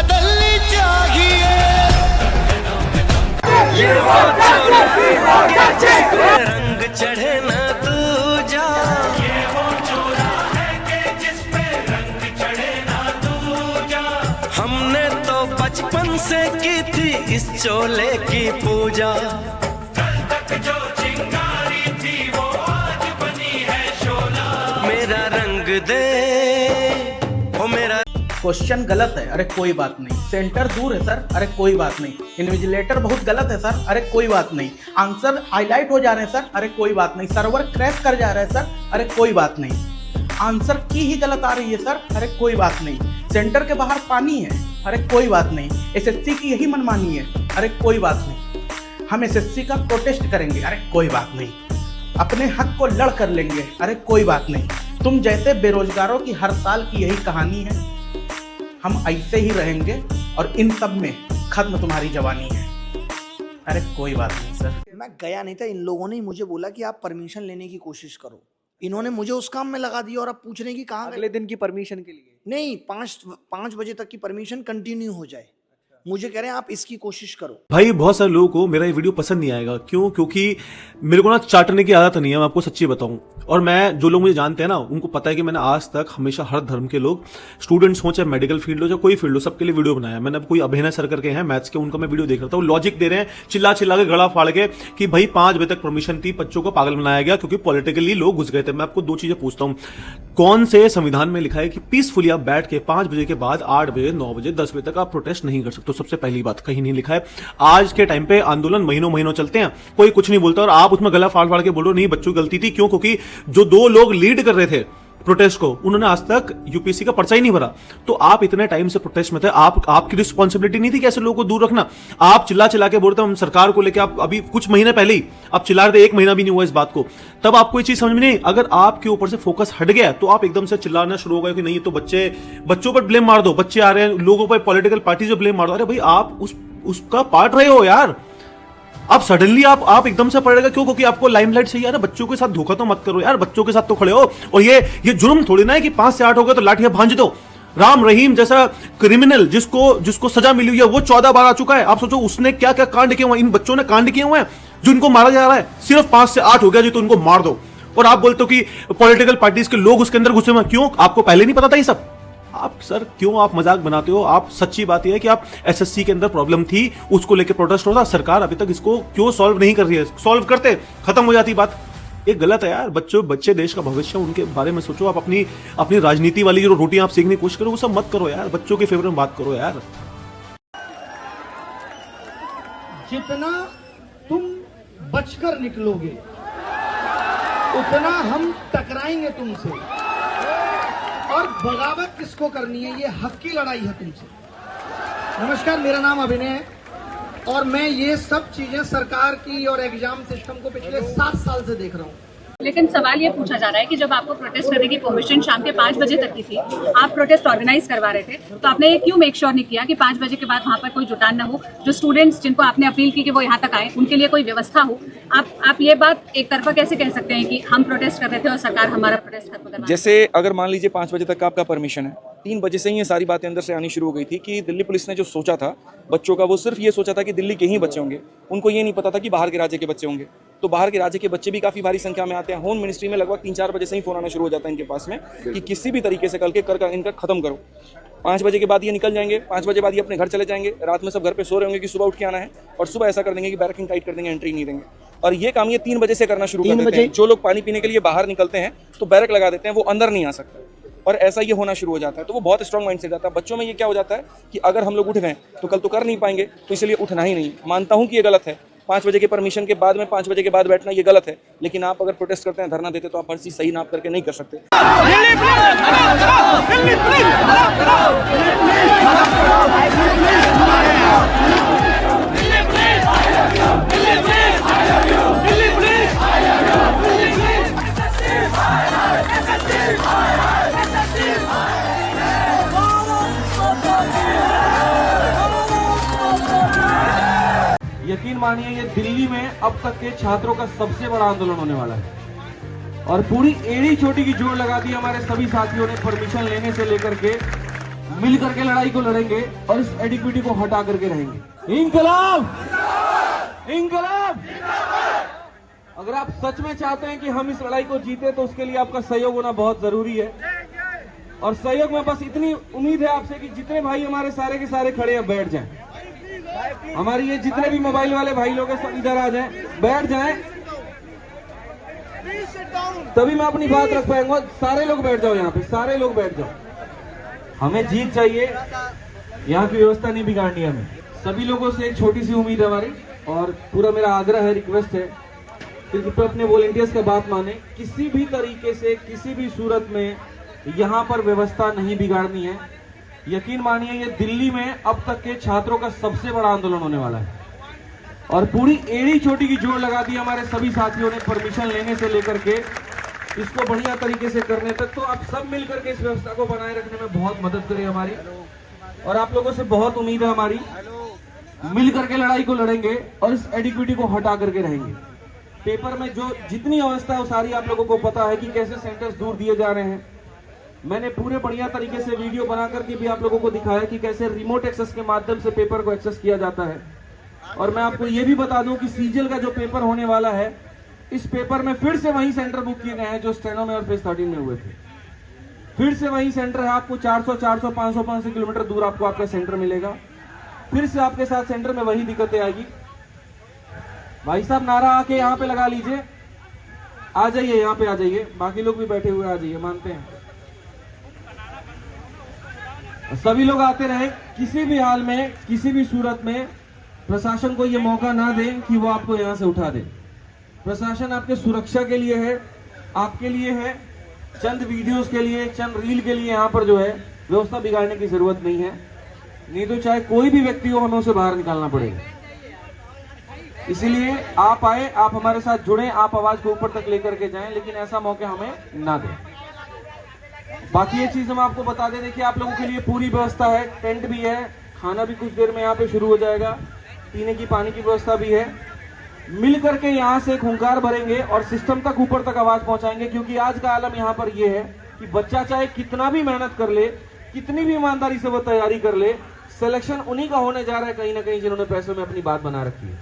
बदलनी चाहिए। ये रंग चढ़े ना तू जा, ये वो चोरा है कि जिस पे रंग चढ़े ना तू जा। हमने तो बचपन से की थी इस चोले की पूजा, कल तक जो चिंगारी थी वो आज बनी है शोला। मेरा रंग दे ओ मेरा। क्वेश्चन गलत है, अरे कोई बात नहीं। सेंटर दूर है सर, अरे कोई बात नहीं। इन्विजिलेटर बहुत गलत है सर, अरे कोई बात नहीं। आंसर हाईलाइट हो जा रहे हैं सर, अरे कोई बात नहीं। सर्वर क्रैश कर जा रहा है सर, अरे कोई बात नहीं। आंसर की ही गलत आ रही है सर, अरे कोई बात नहीं। सेंटर के बाहर पानी है, अरे कोई बात नहीं। एसएससी की यही मनमानी है, अरे कोई बात नहीं। हम एसएससी का प्रोटेस्ट करेंगे, अरे कोई बात नहीं। अपने हक को लड़ कर लेंगे, अरे कोई बात नहीं। तुम जैसे बेरोजगारों की हर साल की यही कहानी है, हम ऐसे ही रहेंगे और इन सब में खत्म तुम्हारी जवानी है, अरे कोई बात नहीं सर। मैं गया नहीं था, इन लोगों ने मुझे बोला कि आप परमिशन लेने की कोशिश करो। इन्होंने मुझे उस काम में लगा दिया और अब पूछ रहे हैं कि कहाँ अगले दिन की परमिशन के लिए नहीं, 5 बजे तक की परमिशन कंटिन्यू हो जाए। मुझे कह रहे हैं आप इसकी कोशिश करो। भाई बहुत सारे लोगों को मेरा ये वीडियो पसंद नहीं आएगा, क्यों? क्योंकि मेरे को ना चाटने की आदत नहीं है, मैं आपको सच्ची बताऊं। और मैं, जो लोग मुझे जानते हैं ना, उनको पता है कि मैंने आज तक हमेशा हर धर्म के लोग, स्टूडेंट्स हो चाहे मेडिकल फील्ड हो चाहे कोई फील्ड हो, सबके लिए वीडियो बनाया। मैंने कोई अभिनय सर करके हैं मैथ्स के, उनका मैं वीडियो देख रहा था, वो लॉजिक दे रहे हैं चिल्ला चिल्ला के, गला फाड़ के, कि भाई 5 बजे तक परमिशन थी, बच्चों को पागल बनाया गया क्योंकि पॉलिटिकली लोग घुस गए थे। मैं आपको 2 चीजें पूछता हूं, कौन से संविधान में लिखा है कि पीसफुली आप बैठ के 5 बजे के बाद 8 बजे 9 बजे 10 बजे तक आप प्रोटेस्ट नहीं कर सकते? तो सबसे पहली बात, कहीं नहीं लिखा है। आज के टाइम पे आंदोलन महीनों चलते हैं, कोई कुछ नहीं बोलता, और आप उसमें गला फाड़ फाड़ के बोलो नहीं बच्चों की गलती थी। क्यों? क्योंकि जो 2 लोग लीड कर रहे थे प्रोटेस्ट को, उन्होंने आज तक यूपीएससी का पर्चा ही नहीं भरा। तो आप इतने टाइम से प्रोटेस्ट में थे, आपकी रिस्पॉन्सिबिलिटी नहीं थी कि ऐसे लोगों को दूर रखना? आप चिल्ला चिल्ला के बोलते हम सरकार को लेके, आप अभी कुछ महीने पहले ही आप चिल्ला रहे थे, 1 महीना भी नहीं हुआ इस बात को, तब आपको ये चीज समझ में नहीं। अगर आपके ऊपर से फोकस हट गया तो आप एकदम से चिल्लाना शुरू हो गए कि नहीं ये तो बच्चों पर ब्लेम मार दो, बच्चे आ रहे हैं, लोगों पर पॉलिटिकल पार्टी जो ब्लेम मार दो। अरे भाई आप उसका पार्ट रहे हो यार। आप सडनली आप एकदम से पड़ेगा क्यों? क्योंकि आपको लाइमलाइट चाहिए। यार बच्चों के साथ धोखा तो मत करो यार, बच्चों के साथ तो खड़े हो। और ये जुर्म थोड़ी ना है कि 5 से 8 हो गए तो लाठियां भांज दो। राम रहीम जैसा क्रिमिनल जिसको सजा मिली हुई है, वो 14 बार आ चुका है। आप सोचो उसने क्या क्या कांड किए हुए, इन बच्चों ने कांड किए हुए हैं जो इनको मारा जा रहा है। सिर्फ 5 से 8 हो गया जी तो उनको मार दो। और आप बोलते हो कि पॉलिटिकल पार्टीज के लोग उसके अंदर घुसे हुए। क्यों? आपको पहले नहीं पता था ये सब? आप सर क्यों आप मजाक बनाते हो? आप सच्ची बात यह है कि आप एसएससी के अंदर प्रॉब्लम थी, उसको लेकर प्रोटेस्ट हो रहा, सरकार अभी तक इसको क्यों सॉल्व नहीं कर रही है? सॉल्व करते खत्म हो जाती बात। ये गलत है यार। बच्चे देश का भविष्य, उनके बारे में सोचो। आप अपनी राजनीति वाली जो रोटियां आप सीखने की कोशिश करो, वो सब मत करो यार। बच्चों के फेवर में बात करो यार। जितना तुम बचकर निकलोगे उतना हम टकराएंगे तुमसे। और बगावत किसको करनी है, ये हक की लड़ाई है तुमसे। नमस्कार, मेरा नाम अभिनय है और मैं ये सब चीजें सरकार की और एग्जाम सिस्टम को पिछले 7 साल से देख रहा हूँ। लेकिन सवाल ये पूछा जा रहा है कि जब आपको प्रोटेस्ट करने की परमिशन शाम के 5 बजे तक की थी, आप प्रोटेस्ट ऑर्गेनाइज करवा रहे थे, तो आपने ये क्यों मेक श्योर नहीं किया कि 5 बजे के बाद वहाँ पर कोई जुटान न हो? जो स्टूडेंट्स जिनको आपने अपील की कि वो यहाँ तक आए, उनके लिए कोई व्यवस्था हो। आप ये बात एक तरफा कैसे कह सकते हैं कि हम प्रोटेस्ट कर रहे थे और सरकार हमारा प्रोटेस्ट खत्म करवा? जैसे अगर मान लीजिए 5 बजे तक का आपका परमिशन है, 3 बजे से ही ये सारी बातें अंदर से आनी शुरू हो गई थी कि दिल्ली पुलिस ने जो सोचा था बच्चों का, वो सिर्फ ये सोचा था कि दिल्ली के ही बच्चे होंगे। उनको ये नहीं पता था कि बाहर के राज्य के बच्चे होंगे। तो बाहर के राज्य के बच्चे भी काफ़ी भारी संख्या में आते हैं। होम मिनिस्ट्री में लगभग 3-4 बजे से ही फोन आना शुरू हो जाता है इनके पास में कि किसी भी तरीके से कल के कर इनका खत्म करो। 5 बजे के बाद ये निकल जाएंगे, 5 बजे बाद ये अपने घर चले जाएंगे। रात में सब घर पे सो रहे होंगे कि सुबह उठ के आना है, और सुबह ऐसा कर देंगे कि बैरकिंग टाइट कर देंगे, एंट्री नहीं देंगे। और ये काम ये 3 बजे से करना शुरू कर देते हैं। जो लोग पानी पीने के लिए बाहर निकलते हैं तो बैरक लगा देते हैं, वो अंदर नहीं आ सकते। और ऐसा ये होना शुरू हो जाता है। तो वो बहुत स्ट्रॉन्ग माइंड सेट आता है बच्चों में। ये क्या हो जाता है कि अगर हम लोग उठ गए तो कल तो कर नहीं पाएंगे, तो इसलिए उठना ही नहीं। मानता हूँ कि ये गलत है, 5 बजे के परमिशन के बाद में 5 बजे के बाद बैठना ये गलत है। लेकिन आप अगर प्रोटेस्ट करते हैं, धरना देते, तो आप हर चीज सही नाप करके नहीं कर सकते। यकीन मानिए ये दिल्ली में अब तक के छात्रों का सबसे बड़ा आंदोलन होने वाला है। और पूरी एड़ी चोटी की जोड़ लगा दी हमारे सभी साथियों ने, परमिशन लेने से लेकर के मिल करके लड़ाई को लड़ेंगे और इस एडिक्विटी को हटा करके रहेंगे। इंकलाब, इंकलाब। अगर आप सच में चाहते हैं कि हम इस लड़ाई को जीते तो उसके लिए आपका सहयोग होना बहुत जरूरी है। और सहयोग में बस इतनी उम्मीद है आपसे कि जितने भाई हमारे सारे के सारे खड़े हैं बैठ जाएं। हमारी ये जितने भी मोबाइल वाले भाई लोग हैं सब इधर आ जाएं, बैठ जाएं, तभी मैं अपनी बात रख पाऊंगा। सारे लोग बैठ जाओ, यहाँ पे सारे लोग बैठ जाओ। हमें जीत चाहिए, यहाँ की व्यवस्था नहीं बिगाड़नी हमें। सभी लोगों से एक छोटी सी उम्मीद है हमारी, और पूरा मेरा आग्रह है, रिक्वेस्ट है कि कृपया अपने वॉलंटियर्स का बात माने। किसी भी तरीके से किसी भी सूरत में यहाँ पर व्यवस्था नहीं बिगाड़नी है। यकीन मानिए ये दिल्ली में अब तक के छात्रों का सबसे बड़ा आंदोलन होने वाला है, और पूरी एड़ी चोटी की जोड़ लगा दी हमारे सभी साथियों ने, परमिशन लेने से लेकर के इसको बढ़िया तरीके से करने तक। तो आप सब मिलकर के इस व्यवस्था को बनाए रखने में बहुत मदद करें हमारी, और आप लोगों से बहुत उम्मीद है हमारी। मिल करके लड़ाई को लड़ेंगे और इस एडिक्विटी को हटा करके रहेंगे। पेपर में जो जितनी अवस्था है वो सारी आप लोगों को पता है कि कैसे सेंटर्स दूर दिए जा रहे हैं। मैंने पूरे बढ़िया तरीके से वीडियो बना करके भी आप लोगों को दिखाया कि कैसे रिमोट एक्सेस के माध्यम से पेपर को एक्सेस किया जाता है। और मैं आपको ये भी बता दूं कि सीजीएल का जो पेपर होने वाला है, इस पेपर में फिर से वही सेंटर बुक किए गए हैं जो स्टेनो में और फेज 13 में हुए थे। फिर से वही सेंटर है, आपको 400, 400, 500, 500 किलोमीटर दूर आपको आपका सेंटर मिलेगा। फिर से आपके साथ सेंटर में वही दिक्कतें आएगी। भाई साहब नारा आके यहाँ पे लगा लीजिए, आ जाइए यहाँ पे, आ जाइए, बाकी लोग भी बैठे हुए आ जाइए, मानते हैं सभी लोग आते रहे। किसी भी हाल में किसी भी सूरत में प्रशासन को यह मौका ना दे कि वो आपको यहां से उठा दे। प्रशासन आपके सुरक्षा के लिए है, आपके लिए है, चंद वीडियोस के लिए, चंद रील के लिए यहाँ पर जो है व्यवस्था बिगाड़ने की जरूरत नहीं है। नहीं तो चाहे कोई भी व्यक्ति हो, हमें उसे बाहर निकालना पड़ेगा। इसीलिए आप आए, आप हमारे साथ जुड़े, आप आवाज को ऊपर तक लेकर के जाएं, लेकिन ऐसा मौका हमें ना दें। बाकी ये चीज हम आपको बता दें, देखिए आप लोगों के लिए पूरी व्यवस्था है, टेंट भी है, खाना भी कुछ देर में यहाँ पे शुरू हो जाएगा, पीने की पानी की व्यवस्था भी है। मिल करके यहाँ से एक हुंकार भरेंगे और सिस्टम तक ऊपर तक आवाज पहुंचाएंगे। क्योंकि आज का आलम यहाँ पर ये है कि बच्चा चाहे कितना भी मेहनत कर ले, कितनी भी ईमानदारी से वो तैयारी कर ले, सिलेक्शन उन्हीं का होने जा रहा है कहीं ना कहीं जिन्होंने पैसों में अपनी बात बना रखी है।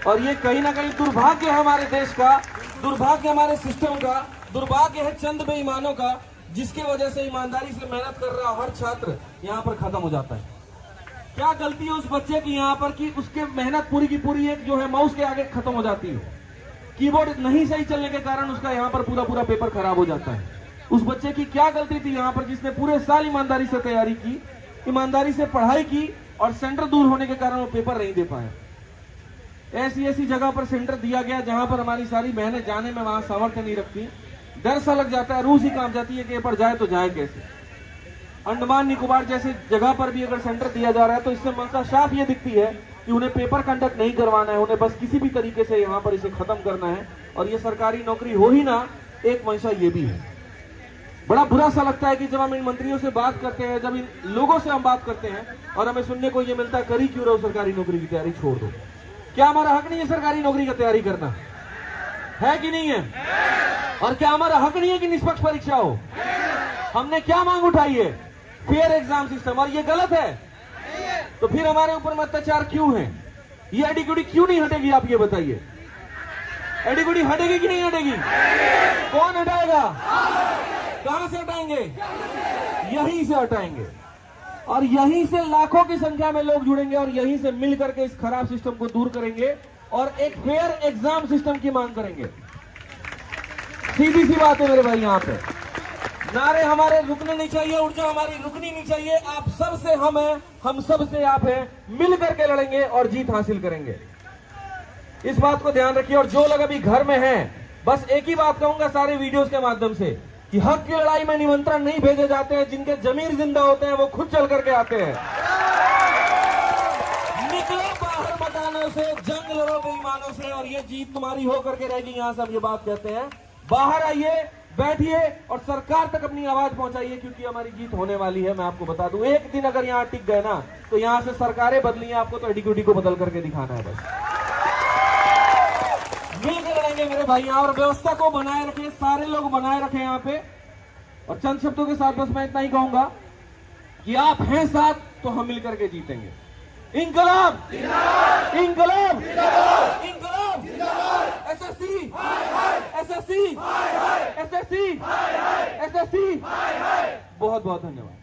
और ये कहीं ना कहीं दुर्भाग्य है हमारे देश का, दुर्भाग्य हमारे सिस्टम का, दुर्भाग्य है चंद बेईमानों का, जिसके वजह से ईमानदारी से मेहनत कर रहा हर छात्र यहाँ पर खत्म हो जाता है। क्या गलती है उस बच्चे की यहाँ पर कि उसके मेहनत पूरी की पूरी एक जो है माउस के आगे खत्म हो जाती है। कीबोर्ड नहीं सही चलने के कारण उसका यहाँ पर पूरा पेपर खराब हो जाता है। उस बच्चे की क्या गलती थी यहाँ पर, जिसने पूरे साल ईमानदारी से तैयारी की, ईमानदारी से पढ़ाई की, और सेंटर दूर होने के कारण वो पेपर नहीं दे पाया। ऐसी जगह पर सेंटर दिया गया जहां पर हमारी सारी बहनें जाने में वहां सामर्थ्य नहीं रखती, डर सा लग जाता है, रूह सी कांप जाती है कि ये पर जाए तो जाए कैसे। अंडमान निकोबार जैसे जगह पर भी अगर सेंटर दिया जा रहा है तो इससे मंशा साफ ये दिखती है कि उन्हें पेपर कंडक्ट नहीं करवाना है, उन्हें बस किसी भी तरीके से यहाँ पर इसे खत्म करना है, और ये सरकारी नौकरी हो ही ना, एक मंशा ये भी है। बड़ा बुरा सा लगता है कि जब हम इन मंत्रियों से बात करते हैं, जब इन लोगों से हम बात करते हैं और हमें सुनने को ये मिलता है, करी क्यों रहो सरकारी नौकरी की तैयारी, छोड़ दो। क्या हमारा हक नहीं है सरकारी नौकरी की तैयारी करना, है कि नहीं है? और क्या हमारा हक नहीं है कि निष्पक्ष परीक्षा हो? हमने क्या मांग उठाई है? फेयर एग्जाम सिस्टम, और ये गलत है तो फिर हमारे ऊपर में अत्याचार क्यों है? ये एडिक्विटी क्यों नहीं हटेगी, आप ये बताइए। एडिक्विटी हटेगी कि नहीं हटेगी? कौन हटाएगा? कहां से हटाएंगे? यहीं से हटाएंगे, और यहीं से लाखों की संख्या में लोग जुड़ेंगे और यहीं से मिलकर के इस खराब सिस्टम को दूर करेंगे और एक फेयर एग्जाम सिस्टम की मांग करेंगे। सीधी सी बात है मेरे भाई, यहाँ पे नारे हमारे रुकने नहीं चाहिए, ऊर्जा हमारी रुकनी नहीं चाहिए। आप सब से हम हैं, हम सब से आप हैं, मिल करके लड़ेंगे और जीत हासिल करेंगे। इस बात को ध्यान रखिए। और जो लोग अभी घर में हैं, बस एक ही बात कहूंगा सारे वीडियोस के माध्यम से कि हक की लड़ाई में निमंत्रण नहीं भेजे जाते हैं, जिनके जमीर जिंदा होते हैं वो खुद चल करके आते हैं। निकलो बाहर मैदानों से, जंग लड़ो बेईमानों से, और ये जीत तुम्हारी हो करके रहेगी। यहां से हम ये बात कहते हैं, बाहर आइए, बैठिए और सरकार तक अपनी आवाज पहुंचाइए, क्योंकि हमारी जीत होने वाली है। मैं आपको बता दूं, एक दिन अगर यहाँ टिक गए ना तो यहां से सरकारें बदली हैं, आपको तो एडिक्विटी को बदल करके दिखाना है। बस मिलकर लड़ेंगे मेरे भाई यहाँ, और व्यवस्था को बनाए रखें, सारे लोग बनाए रखें यहाँ पे। और चंद शब्दों के साथ बस मैं इतना ही कहूंगा कि आप हैं साथ तो हम मिलकर के जीतेंगे। इंकलाब इंकलाब इंकलाब एसएससी एसएससी एसएससी एसएससी। बहुत बहुत धन्यवाद।